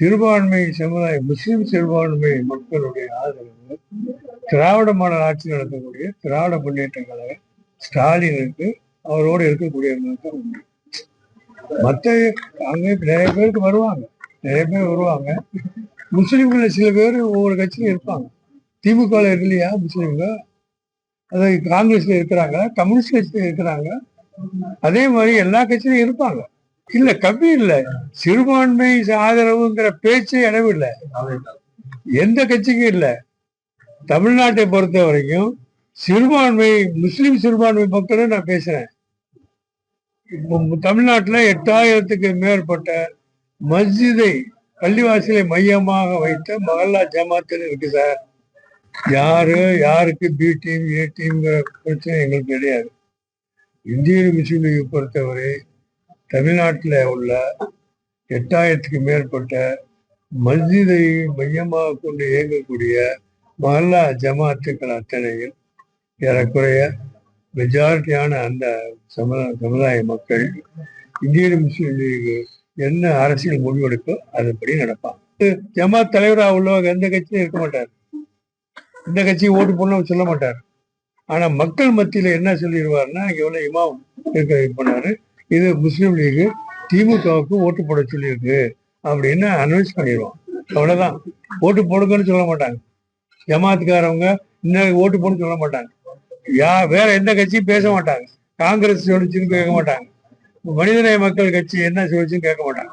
சிறுபான்மை சமுதாய முஸ்லிம் சிறுபான்மை மக்களுடைய ஆதரவு திராவிட மாடல் ஆட்சி நடத்தக்கூடிய திராவிட முன்னேற்ற கழக ஸ்டாலினுக்கு அவரோடு இருக்கக்கூடியவங்களுக்கு தான் உண்டு. மற்ற அங்கே நிறைய பேருக்கு வருவாங்க, நிறைய பேர் வருவாங்க. முஸ்லிம்கள் சில பேர் ஒவ்வொரு கட்சியும் இருப்பாங்க. திமுக இல்லையா முஸ்லிம்க, அதாவது காங்கிரஸ்ல இருக்கிறாங்க, கம்யூனிஸ்ட் கட்சியில இருக்கிறாங்க. அதே மாதிரி எல்லா கட்சியிலும் இருப்பாங்க. இல்ல கம்மி இல்ல, சிறுபான்மை ஆதரவுங்கிற பேச்சே இடமில்லை, எந்த கட்சிக்கும் இல்லை. தமிழ்நாட்டை பொறுத்த வரைக்கும் சிறுபான்மை முஸ்லிம் சிறுபான்மை மக்களும் நான் பேசுறேன். தமிழ்நாட்டில் 8000க்கு மேற்பட்ட மஸ்ஜிதை பள்ளிவாசலை மையமாக வைத்த மஹல்லா ஜமாத்தில் இருக்கு சார். யாருக்கு பி டீம் ஏ டீம்ங்கிற பிரச்சனை எங்களுக்கு கிடையாது. இந்திய முஸ்லீம் லீகை பொறுத்தவரை தமிழ்நாட்டில் உள்ள 8000க்கு மேற்பட்ட மஸ்ஜிதை மையமாக கொண்டு இயங்கக்கூடிய மஹல்லா ஜமாத்துக்கள் அத்தனையில் ஏறக்குறைய மெஜாரிட்டியான அந்த சமுதாய மக்கள் இந்திய முஸ்லீம் லீக் என்ன அரசியல் முடிவெடுக்கோ அதுபடி நடப்பாங்க. ஜமாத் தலைவராக உள்ளவங்க எந்த கட்சியும் இருக்க மாட்டார், இந்த கட்சியை ஓட்டு போடணும்னு சொல்ல மாட்டார். ஆனா மக்கள் மத்தியில என்ன சொல்லிடுவாருன்னா, இங்க உள்ள இமாம் பண்ணாரு, இது முஸ்லீம் லீக் திமுகவுக்கு ஓட்டு போட சொல்லியிருக்கு அப்படின்னு அனௌன்ஸ் பண்ணிடுவோம். அவ்வளவுதான். ஓட்டு போடுங்கன்னு சொல்ல மாட்டாங்க. ஜமாத்துக்காரவங்க இன்னும் ஓட்டு போடணும்னு சொல்ல மாட்டாங்க. வேற எந்த கட்சியும் பேச மாட்டாங்க. காங்கிரஸ் சொல்லிச்சுன்னு கேட்க மாட்டாங்க. மனிதநேய மக்கள் கட்சி என்ன சொல்லிச்சுன்னு கேட்க மாட்டாங்க.